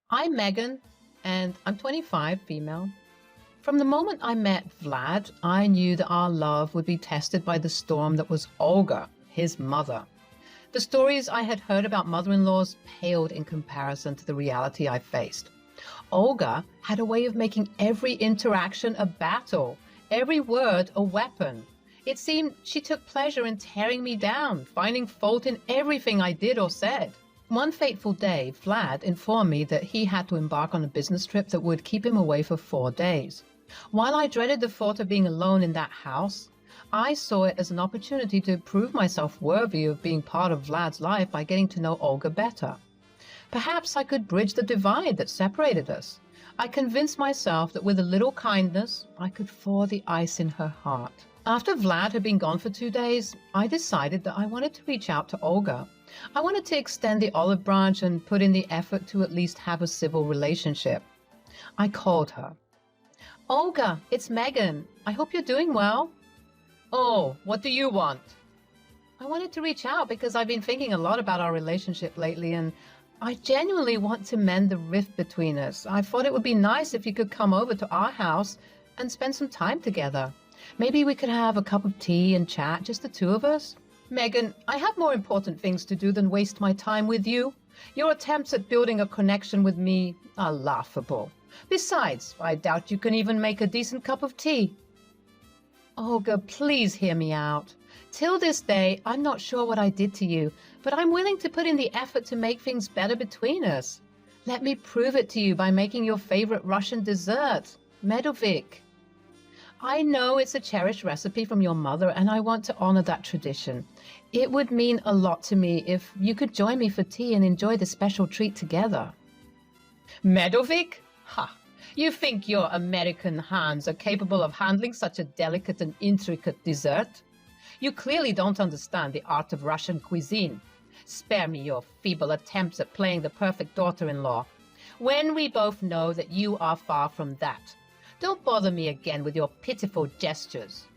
I'm Megan, and I'm 25, female. From the moment I met Vlad, I knew that our love would be tested by the storm that was Olga, his mother. The stories I had heard about mother-in-laws paled in comparison to the reality I faced. Olga had a way of making every interaction a battle, every word a weapon. It seemed she took pleasure in tearing me down, finding fault in everything I did or said. One fateful day, Vlad informed me that he had to embark on a business trip that would keep him away for 4 days. While I dreaded the thought of being alone in that house, I saw it as an opportunity to prove myself worthy of being part of Vlad's life by getting to know Olga better. Perhaps I could bridge the divide that separated us. I convinced myself that with a little kindness, I could thaw the ice in her heart. After Vlad had been gone for 2 days, I decided that I wanted to reach out to Olga. I wanted to extend the olive branch and put in the effort to at least have a civil relationship. I called her. Olga, it's Megan. I hope you're doing well. Oh, what do you want? I wanted to reach out because I've been thinking a lot about our relationship lately, and I genuinely want to mend the rift between us. I thought it would be nice if you could come over to our house and spend some time together. Maybe we could have a cup of tea and chat, just the two of us. Megan, I have more important things to do than waste my time with you. Your attempts at building a connection with me are laughable. Besides, I doubt you can even make a decent cup of tea. Olga, please hear me out. Till this day, I'm not sure what I did to you, but I'm willing to put in the effort to make things better between us. Let me prove it to you by making your favorite Russian dessert, medovik. I know it's a cherished recipe from your mother, and I want to honor that tradition. It would mean a lot to me if you could join me for tea and enjoy the special treat together. Medovik? Ha! You think your American hands are capable of handling such a delicate and intricate dessert? You clearly don't understand the art of Russian cuisine. Spare me your feeble attempts at playing the perfect daughter-in-law, when we both know that you are far from that. Don't bother me again with your pitiful gestures.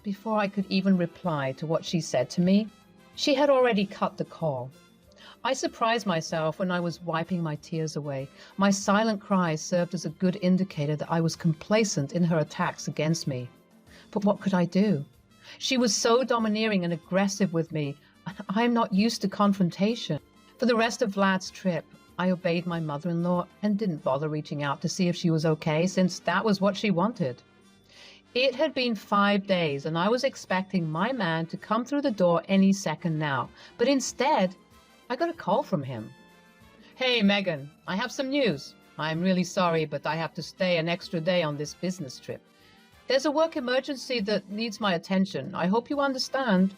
Before I could even reply to what she said to me, she had already cut the call. I surprised myself when I was wiping my tears away. My silent cries served as a good indicator that I was complacent in her attacks against me. But what could I do? She was so domineering and aggressive with me, and I'm not used to confrontation. For the rest of Vlad's trip, I obeyed my mother-in-law and didn't bother reaching out to see if she was okay, since that was what she wanted. It had been 5 days, and I was expecting my man to come through the door any second now. But instead, I got a call from him. Hey, Megan, I have some news. I'm really sorry, but I have to stay an extra day on this business trip. There's a work emergency that needs my attention. I hope you understand.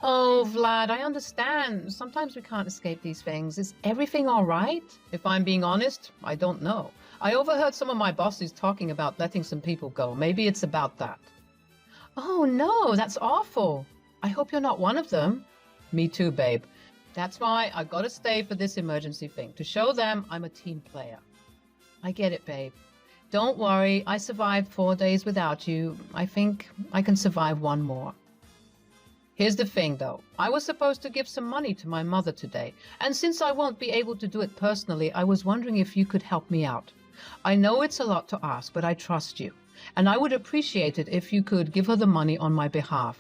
Oh, Vlad, I understand. Sometimes we can't escape these things. Is everything all right? If I'm being honest, I don't know. I overheard some of my bosses talking about letting some people go. Maybe it's about that. Oh, no, that's awful. I hope you're not one of them. Me too, babe. That's why I gotta stay for this emergency thing, to show them I'm a team player. I get it, babe. Don't worry, I survived 4 days without you. I think I can survive one more. Here's the thing, though. I was supposed to give some money to my mother today, and since I won't be able to do it personally, I was wondering if you could help me out. I know it's a lot to ask, but I trust you, and I would appreciate it if you could give her the money on my behalf.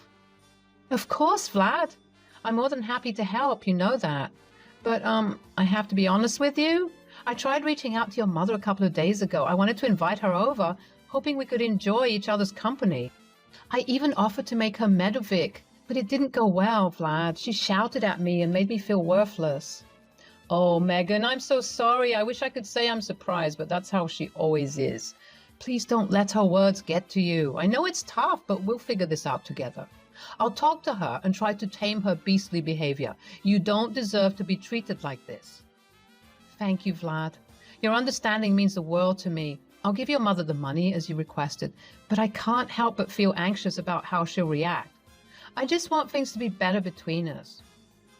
Of course, Vlad. I'm more than happy to help, you know that. But, I have to be honest with you. I tried reaching out to your mother a couple of days ago. I wanted to invite her over, hoping we could enjoy each other's company. I even offered to make her medovik, but it didn't go well, Vlad. She shouted at me and made me feel worthless. Oh, Megan, I'm so sorry. I wish I could say I'm surprised, but that's how she always is. Please don't let her words get to you. I know it's tough, but we'll figure this out together. I'll talk to her and try to tame her beastly behavior. You don't deserve to be treated like this. Thank you, Vlad. Your understanding means the world to me. I'll give your mother the money as you requested, but I can't help but feel anxious about how she'll react. I just want things to be better between us.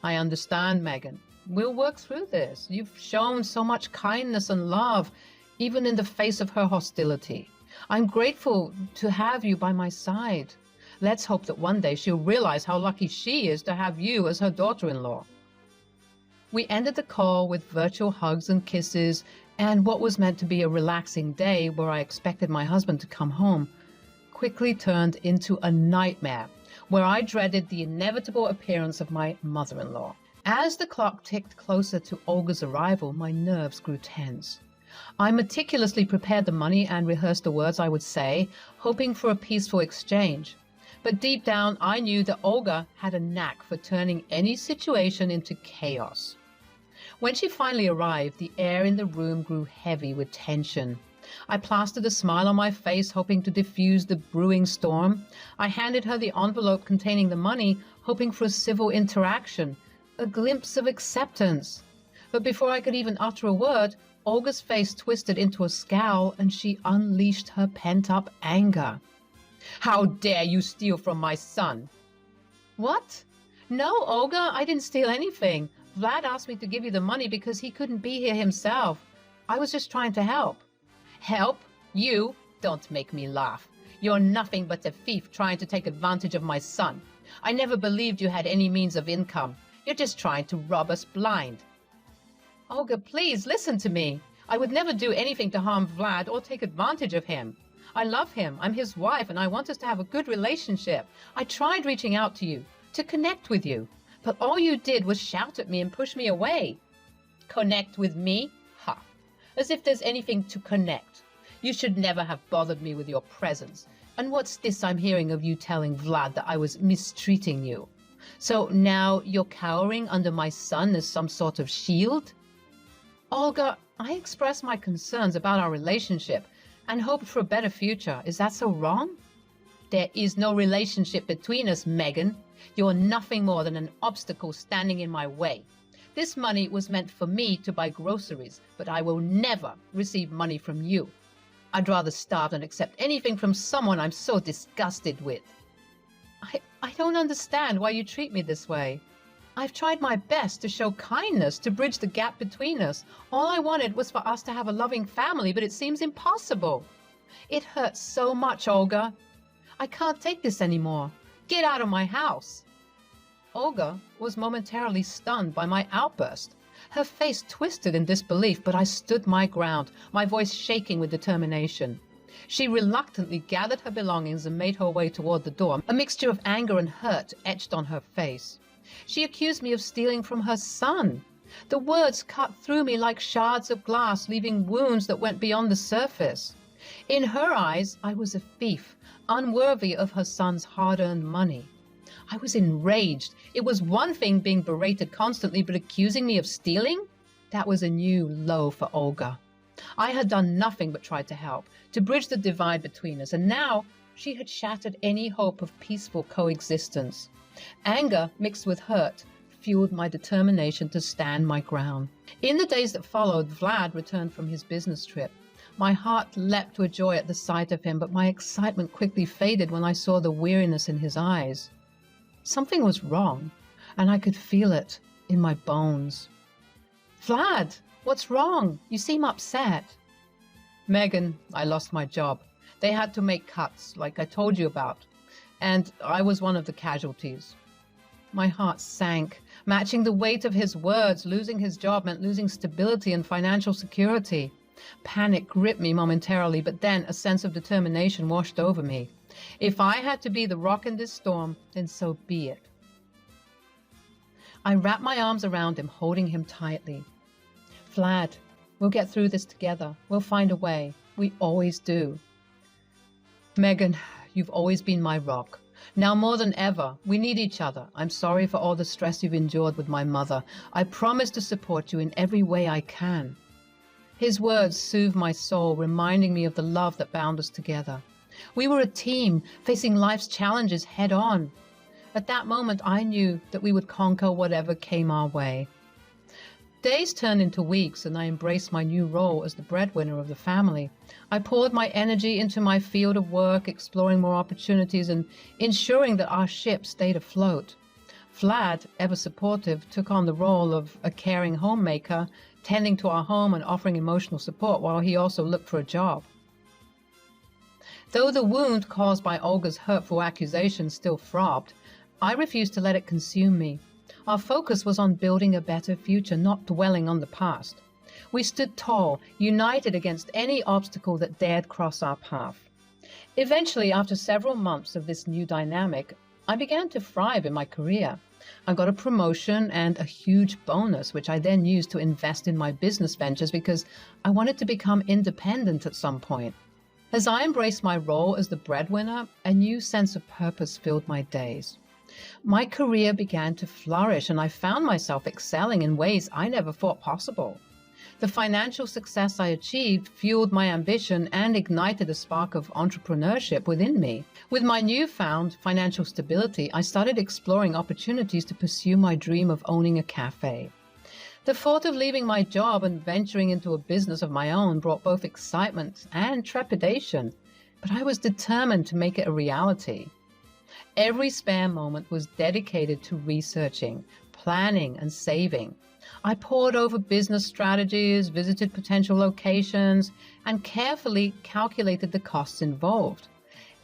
I understand, Megan. We'll work through this. You've shown so much kindness and love, even in the face of her hostility. I'm grateful to have you by my side. Let's hope that one day she'll realize how lucky she is to have you as her daughter-in-law. We ended the call with virtual hugs and kisses, and what was meant to be a relaxing day where I expected my husband to come home quickly turned into a nightmare where I dreaded the inevitable appearance of my mother-in-law. As the clock ticked closer to Olga's arrival, my nerves grew tense. I meticulously prepared the money and rehearsed the words I would say, hoping for a peaceful exchange. But deep down, I knew that Olga had a knack for turning any situation into chaos. When she finally arrived, the air in the room grew heavy with tension. I plastered a smile on my face, hoping to diffuse the brewing storm. I handed her the envelope containing the money, hoping for a civil interaction, a glimpse of acceptance. But before I could even utter a word, Olga's face twisted into a scowl and she unleashed her pent-up anger. "How dare you steal from my son?" "What? No, Olga, I didn't steal anything. Vlad asked me to give you the money because he couldn't be here himself. I was just trying to help." "Help? You? Don't make me laugh. You're nothing but a thief trying to take advantage of my son. I never believed you had any means of income. You're just trying to rob us blind." "Olga, please listen to me. I would never do anything to harm Vlad or take advantage of him. I love him. I'm his wife, and I want us to have a good relationship. I tried reaching out to you, to connect with you, but all you did was shout at me and push me away." "Connect with me? Ha! As if there's anything to connect. You should never have bothered me with your presence. And what's this I'm hearing of you telling Vlad that I was mistreating you? So now you're cowering under my son as some sort of shield?" "Olga, I expressed my concerns about our relationship and hoped for a better future. Is that so wrong?" "There is no relationship between us, Megan. You're nothing more than an obstacle standing in my way. This money was meant for me to buy groceries, but I will never receive money from you. I'd rather starve than accept anything from someone I'm so disgusted with." I don't understand why you treat me this way. I've tried my best to show kindness, to bridge the gap between us. All I wanted was for us to have a loving family, but it seems impossible. It hurts so much, Olga. I can't take this anymore. Get out of my house." Olga was momentarily stunned by my outburst. Her face twisted in disbelief, but I stood my ground, my voice shaking with determination. She reluctantly gathered her belongings and made her way toward the door. A mixture of anger and hurt etched on her face. She accused me of stealing from her son. The words cut through me like shards of glass, leaving wounds that went beyond the surface. In her eyes, I was a thief, unworthy of her son's hard-earned money. I was enraged. It was one thing being berated constantly, but accusing me of stealing? That was a new low for Olga. I had done nothing but try to help, to bridge the divide between us, and now she had shattered any hope of peaceful coexistence. Anger mixed with hurt fueled my determination to stand my ground. In the days that followed, Vlad returned from his business trip. My heart leapt with joy at the sight of him, but my excitement quickly faded when I saw the weariness in his eyes. Something was wrong, and I could feel it in my bones. "Vlad, what's wrong? You seem upset." "Megan, I lost my job. They had to make cuts, like I told you about, and I was one of the casualties." My heart sank, matching the weight of his words. Losing his job meant losing stability and financial security. Panic gripped me momentarily, but then a sense of determination washed over me. If I had to be the rock in this storm, then so be it. I wrapped my arms around him, holding him tightly. "Vlad, we'll get through this together. We'll find a way. We always do." "Megan, you've always been my rock. Now more than ever, we need each other. I'm sorry for all the stress you've endured with my mother. I promise to support you in every way I can." His words soothed my soul, reminding me of the love that bound us together. We were a team, facing life's challenges head on. At that moment, I knew that we would conquer whatever came our way. Days turned into weeks, and I embraced my new role as the breadwinner of the family. I poured my energy into my field of work, exploring more opportunities and ensuring that our ship stayed afloat. Vlad, ever supportive, took on the role of a caring homemaker, tending to our home and offering emotional support while he also looked for a job. Though the wound caused by Olga's hurtful accusations still throbbed, I refused to let it consume me. Our focus was on building a better future, not dwelling on the past. We stood tall, united against any obstacle that dared cross our path. Eventually, after several months of this new dynamic, I began to thrive in my career. I got a promotion and a huge bonus, which I then used to invest in my business ventures because I wanted to become independent at some point. As I embraced my role as the breadwinner, a new sense of purpose filled my days. My career began to flourish, and I found myself excelling in ways I never thought possible. The financial success I achieved fueled my ambition and ignited a spark of entrepreneurship within me. With my newfound financial stability, I started exploring opportunities to pursue my dream of owning a cafe. The thought of leaving my job and venturing into a business of my own brought both excitement and trepidation, but I was determined to make it a reality. Every spare moment was dedicated to researching, planning, and saving. I pored over business strategies, visited potential locations, and carefully calculated the costs involved.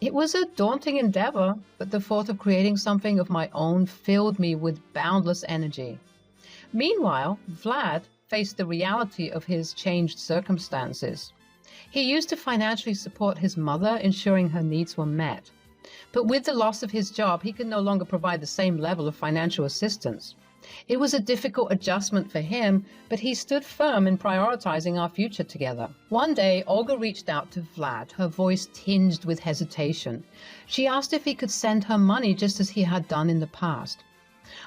It was a daunting endeavor, but the thought of creating something of my own filled me with boundless energy. Meanwhile, Vlad faced the reality of his changed circumstances. He used to financially support his mother, ensuring her needs were met. But with the loss of his job, he could no longer provide the same level of financial assistance. It was a difficult adjustment for him, but he stood firm in prioritizing our future together. One day, Olga reached out to Vlad, her voice tinged with hesitation. She asked if he could send her money just as he had done in the past.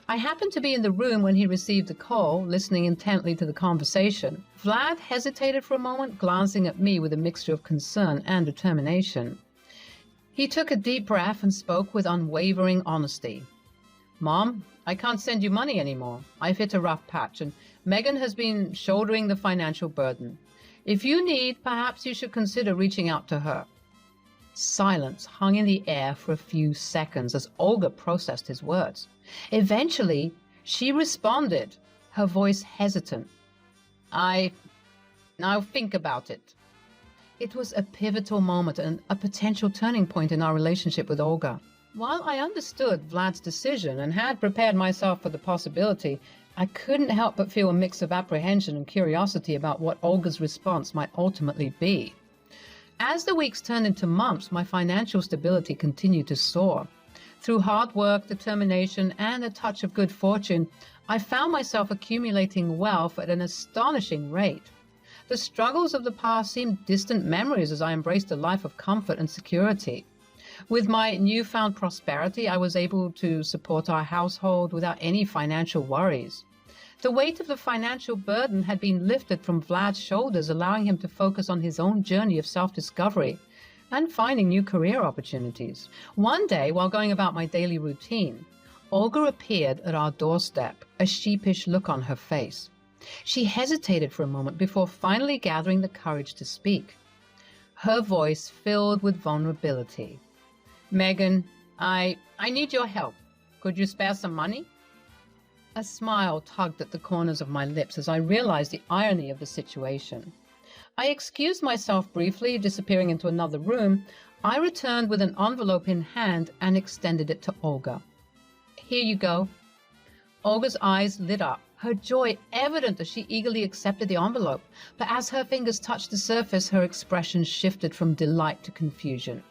I happened to be in the room when he received the call, listening intently to the conversation. Vlad hesitated for a moment, glancing at me with a mixture of concern and determination. He took a deep breath and spoke with unwavering honesty. "Mom, I can't send you money anymore. I've hit a rough patch, and Megan has been shouldering the financial burden. If you need, perhaps you should consider reaching out to her." Silence hung in the air for a few seconds as Olga processed his words. Eventually, she responded, her voice hesitant. Now think about it." It was a pivotal moment and a potential turning point in our relationship with Olga. While I understood Vlad's decision and had prepared myself for the possibility, I couldn't help but feel a mix of apprehension and curiosity about what Olga's response might ultimately be. As the weeks turned into months, my financial stability continued to soar. Through hard work, determination, and a touch of good fortune, I found myself accumulating wealth at an astonishing rate. The struggles of the past seemed distant memories as I embraced a life of comfort and security. With my newfound prosperity, I was able to support our household without any financial worries. The weight of the financial burden had been lifted from Vlad's shoulders, allowing him to focus on his own journey of self-discovery and finding new career opportunities. One day, while going about my daily routine, Olga appeared at our doorstep, a sheepish look on her face. She hesitated for a moment before finally gathering the courage to speak. Her voice filled with vulnerability. "Megan, I need your help. Could you spare some money?" A smile tugged at the corners of my lips as I realized the irony of the situation. I excused myself briefly, disappearing into another room. I returned with an envelope in hand and extended it to Olga. "Here you go." Olga's eyes lit up, her joy evident as she eagerly accepted the envelope, but as her fingers touched the surface, her expression shifted from delight to confusion.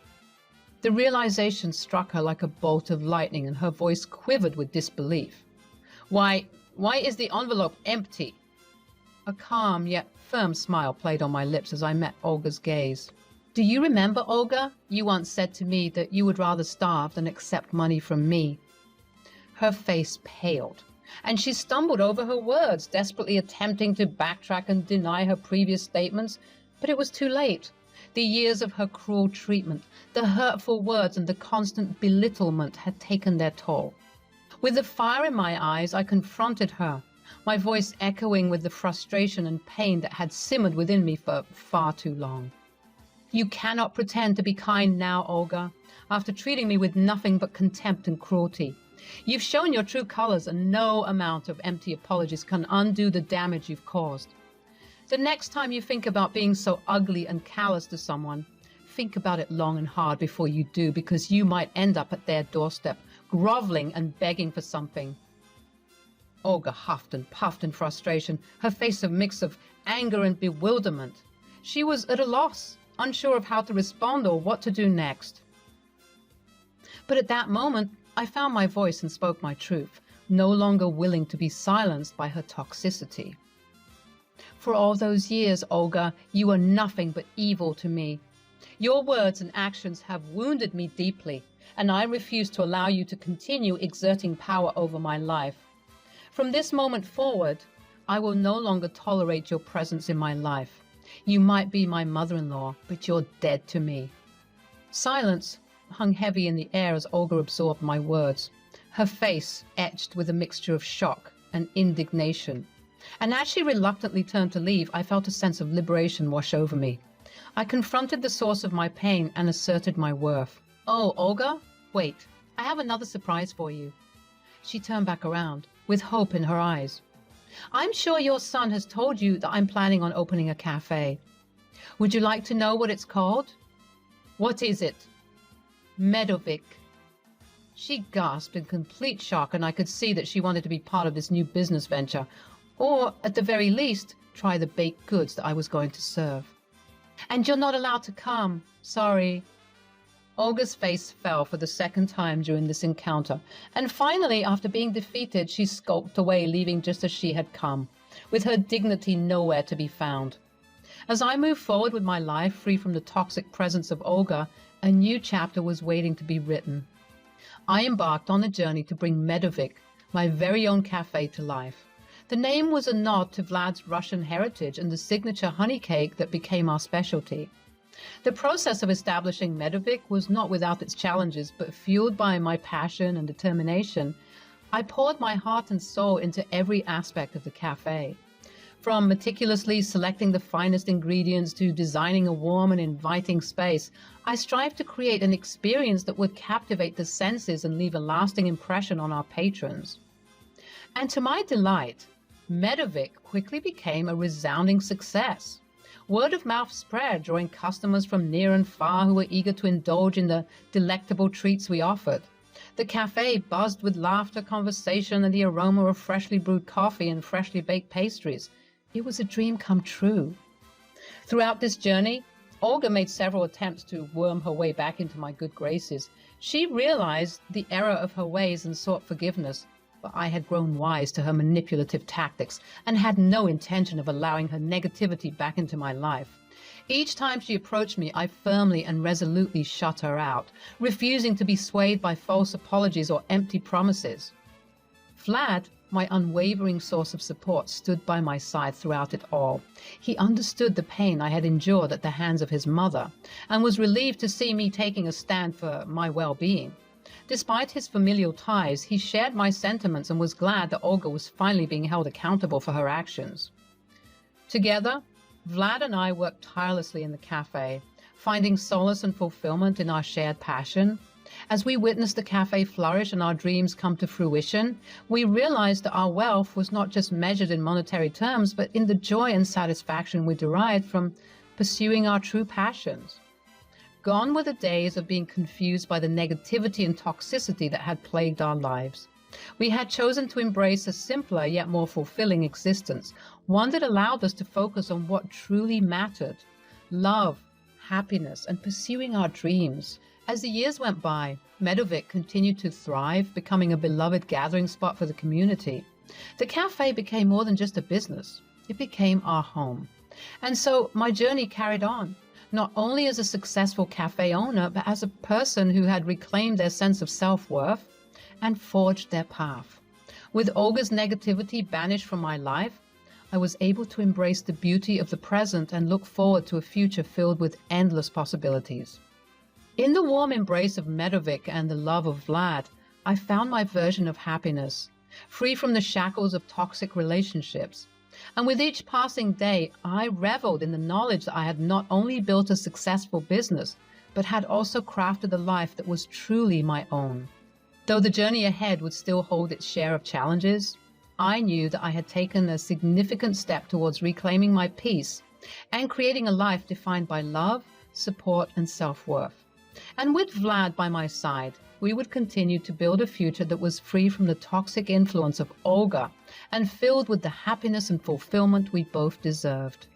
The realization struck her like a bolt of lightning, and her voice quivered with disbelief. Why is the envelope empty?" A calm yet firm smile played on my lips as I met Olga's gaze. "Do you remember, Olga? You once said to me that you would rather starve than accept money from me." Her face paled, and she stumbled over her words, desperately attempting to backtrack and deny her previous statements, but it was too late. The years of her cruel treatment, the hurtful words, and the constant belittlement had taken their toll. With the fire in my eyes, I confronted her, my voice echoing with the frustration and pain that had simmered within me for far too long. "You cannot pretend to be kind now, Olga, after treating me with nothing but contempt and cruelty. You've shown your true colors, and no amount of empty apologies can undo the damage you've caused. The next time you think about being so ugly and callous to someone, think about it long and hard before you do, because you might end up at their doorstep, groveling and begging for something." Olga huffed and puffed in frustration, her face a mix of anger and bewilderment. She was at a loss, unsure of how to respond or what to do next. But at that moment, I found my voice and spoke my truth, no longer willing to be silenced by her toxicity. For all those years, Olga, you were nothing but evil to me. Your words and actions have wounded me deeply, and I refuse to allow you to continue exerting power over my life. From this moment forward, I will no longer tolerate your presence in my life. You might be my mother-in-law, but you're dead to me. Silence hung heavy in the air as Olga absorbed my words, her face etched with a mixture of shock and indignation. And as she reluctantly turned to leave, I felt a sense of liberation wash over me. I confronted the source of my pain and asserted my worth. Oh, Olga, wait, I have another surprise for you. She turned back around, with hope in her eyes. I'm sure your son has told you that I'm planning on opening a cafe. Would you like to know what it's called? What is it? Medovic. She gasped in complete shock, and I could see that she wanted to be part of this new business venture, or, at the very least, try the baked goods that I was going to serve. And you're not allowed to come. Sorry. Olga's face fell for the second time during this encounter, and finally, after being defeated, she skulked away, leaving just as she had come, with her dignity nowhere to be found. As I moved forward with my life, free from the toxic presence of Olga, a new chapter was waiting to be written. I embarked on a journey to bring Medovic, my very own cafe, to life. The name was a nod to Vlad's Russian heritage and the signature honey cake that became our specialty. The process of establishing Medovic was not without its challenges, but fueled by my passion and determination, I poured my heart and soul into every aspect of the cafe. From meticulously selecting the finest ingredients to designing a warm and inviting space, I strived to create an experience that would captivate the senses and leave a lasting impression on our patrons. And to my delight, Medovic quickly became a resounding success. Word of mouth spread, drawing customers from near and far who were eager to indulge in the delectable treats we offered. The cafe buzzed with laughter, conversation, and the aroma of freshly brewed coffee and freshly baked pastries. It was a dream come true. Throughout this journey, Olga made several attempts to worm her way back into my good graces. She realized the error of her ways and sought forgiveness, but I had grown wise to her manipulative tactics and had no intention of allowing her negativity back into my life. Each time she approached me, I firmly and resolutely shut her out, refusing to be swayed by false apologies or empty promises. Vlad, my unwavering source of support, stood by my side throughout it all. He understood the pain I had endured at the hands of his mother, and was relieved to see me taking a stand for my well-being. Despite his familial ties, he shared my sentiments and was glad that Olga was finally being held accountable for her actions. Together, Vlad and I worked tirelessly in the cafe, finding solace and fulfillment in our shared passion. As we witnessed the cafe flourish and our dreams come to fruition, we realized that our wealth was not just measured in monetary terms, but in the joy and satisfaction we derived from pursuing our true passions. Gone were the days of being confused by the negativity and toxicity that had plagued our lives. We had chosen to embrace a simpler yet more fulfilling existence, one that allowed us to focus on what truly mattered: love, happiness, and pursuing our dreams. As the years went by, Medovic continued to thrive, becoming a beloved gathering spot for the community. The cafe became more than just a business. It became our home. And so my journey carried on, not only as a successful cafe owner, but as a person who had reclaimed their sense of self-worth and forged their path. With Olga's negativity banished from my life, I was able to embrace the beauty of the present and look forward to a future filled with endless possibilities. In the warm embrace of Medovic and the love of Vlad, I found my version of happiness, free from the shackles of toxic relationships. And with each passing day, I reveled in the knowledge that I had not only built a successful business, but had also crafted a life that was truly my own. Though the journey ahead would still hold its share of challenges, I knew that I had taken a significant step towards reclaiming my peace and creating a life defined by love, support, and self-worth. And with Vlad by my side, we would continue to build a future that was free from the toxic influence of Olga and filled with the happiness and fulfillment we both deserved.